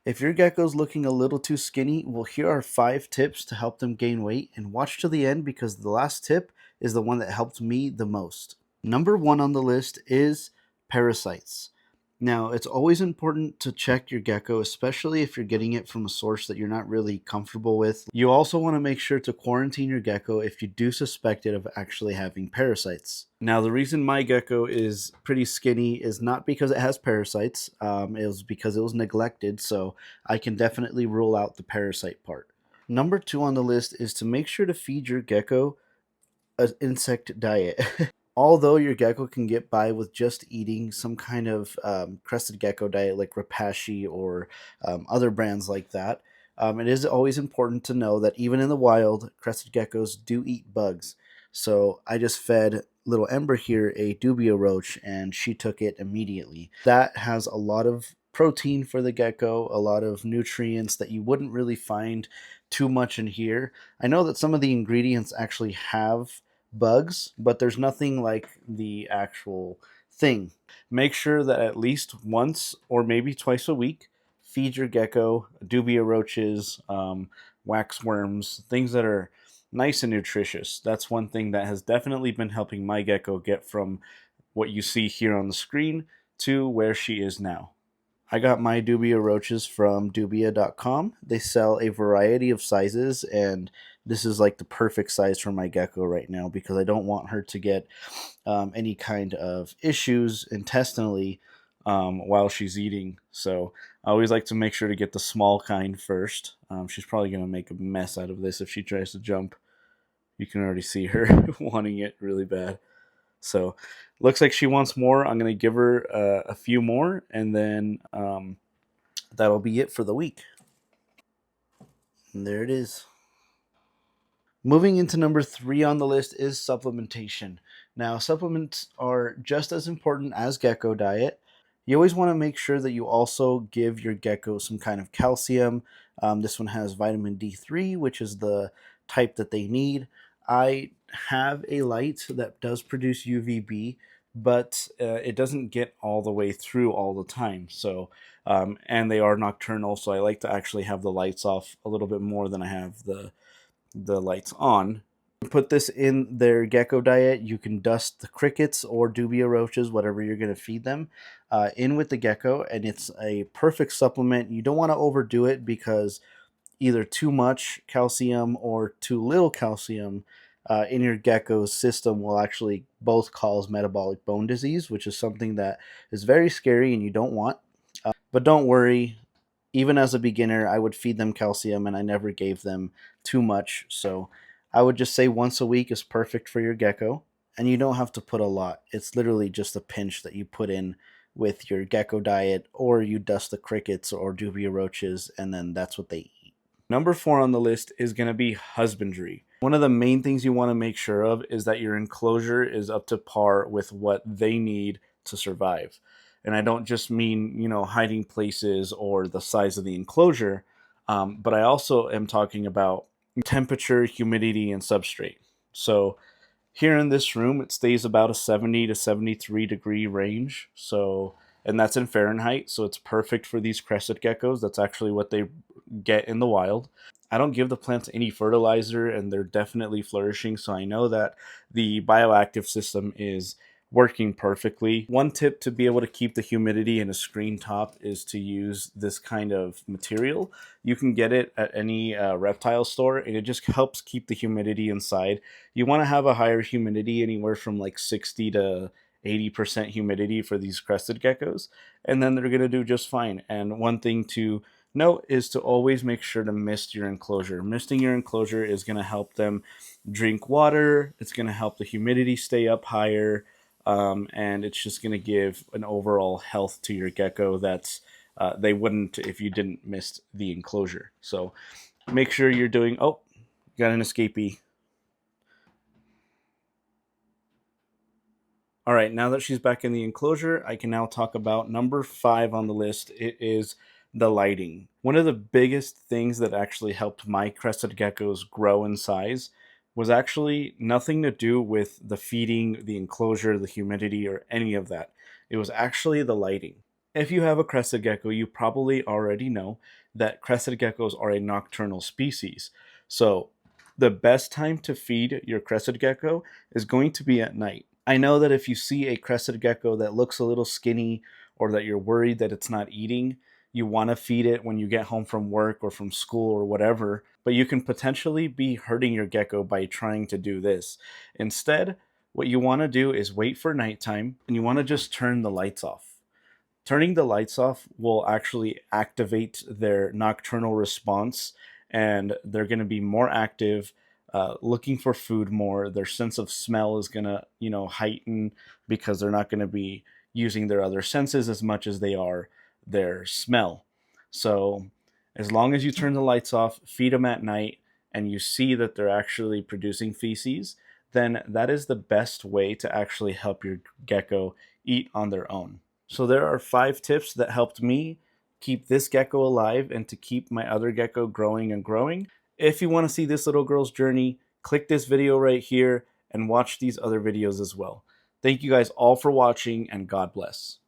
If your gecko's looking a little too skinny, well, here are 5 tips to help them gain weight, and watch to the end because the last tip is the one that helped me the most. Number 1 on the list is parasites. Now, it's always important to check your gecko, especially if you're getting it from a source that you're not really comfortable with. You also want to make sure to quarantine your gecko if you do suspect it of actually having parasites. Now, the reason my gecko is pretty skinny is not because it has parasites, it was because it was neglected, so I can definitely rule out the parasite part. Number 2 on the list is to make sure to feed your gecko an insect diet. Although your gecko can get by with just eating some kind of crested gecko diet like Rapashi or other brands like that, it is always important to know that even in the wild, crested geckos do eat bugs. So I just fed little Ember here a dubia roach and she took it immediately. That has a lot of protein for the gecko, a lot of nutrients that you wouldn't really find too much in here. I know that some of the ingredients actually have bugs, but there's nothing like the actual thing. Make sure that at least once or maybe twice a week, feed your gecko dubia roaches, waxworms, things that are nice and nutritious. That's one thing that has definitely been helping my gecko get from what you see here on the screen to where she is now. I got my dubia roaches from dubia.com. They sell a variety of sizes, and this is like the perfect size for my gecko right now because I don't want her to get any kind of issues intestinally while she's eating. So I always like to make sure to get the small kind first. She's probably going to make a mess out of this if she tries to jump. You can already see her wanting it really bad. So looks like she wants more. I'm going to give her a few more, and then that'll be it for the week. And there it is. Moving into number 3 on the list is supplementation. Now, supplements are just as important as gecko diet. You always want to make sure that you also give your gecko some kind of calcium. This one has vitamin D3, which is the type that they need. I have a light that does produce UVB, but it doesn't get all the way through all the time. So, and they are nocturnal, so I like to actually have the lights off a little bit more than I have the lights on. Put this in their gecko diet. You can dust the crickets or dubia roaches, whatever you're going to feed them, in with the gecko, and it's a perfect supplement. You don't want to overdo it because either too much calcium or too little calcium in your gecko's system will actually both cause metabolic bone disease, which is something that is very scary and you don't want. But don't worry, even as a beginner, I would feed them calcium and I never gave them too much. So I would just say once a week is perfect for your gecko. And you don't have to put a lot. It's literally just a pinch that you put in with your gecko diet, or you dust the crickets or dubia roaches, and then that's what they eat. Number 4 on the list is going to be husbandry. One of the main things you want to make sure of is that your enclosure is up to par with what they need to survive. And I don't just mean, hiding places or the size of the enclosure, but I also am talking about temperature, humidity, and substrate. So here in this room, it stays about a 70 to 73 degree range. So, and that's in Fahrenheit. So it's perfect for these crested geckos. That's actually what they get in the wild. I don't give the plants any fertilizer and they're definitely flourishing. So I know that the bioactive system is working perfectly. One tip to be able to keep the humidity in a screen top is to use this kind of material. You can get it at any reptile store and it just helps keep the humidity inside. You want to have a higher humidity, anywhere from like 60 to 80% humidity for these crested geckos, and then they're going to do just fine. And one thing to note is to always make sure to mist your enclosure. Misting your enclosure is going to help them drink water. It's going to help the humidity stay up higher. And it's just going to give an overall health to your gecko that's they wouldn't if you didn't mist the enclosure. So make sure you're doing. Oh, got an escapee. All right, now that she's back in the enclosure, I can now talk about number 5 on the list. It is the lighting. One of the biggest things that actually helped my crested geckos grow in size was actually nothing to do with the feeding, the enclosure, the humidity, or any of that. It was actually the lighting. If you have a crested gecko, you probably already know that crested geckos are a nocturnal species. So the best time to feed your crested gecko is going to be at night. I know that if you see a crested gecko that looks a little skinny or that you're worried that it's not eating, you want to feed it when you get home from work or from school or whatever, but you can potentially be hurting your gecko by trying to do this. Instead, what you want to do is wait for nighttime and you want to just turn the lights off. Turning the lights off will actually activate their nocturnal response, and they're going to be more active, looking for food more. Their sense of smell is going to, heighten because they're not going to be using their other senses as much as they are their smell. So, as long as you turn the lights off, feed them at night, and you see that they're actually producing feces, then that is the best way to actually help your gecko eat on their own. So there are 5 tips that helped me keep this gecko alive and to keep my other gecko growing and growing. If you want to see this little girl's journey, click this video right here and watch these other videos as well. Thank you guys all for watching, and God bless.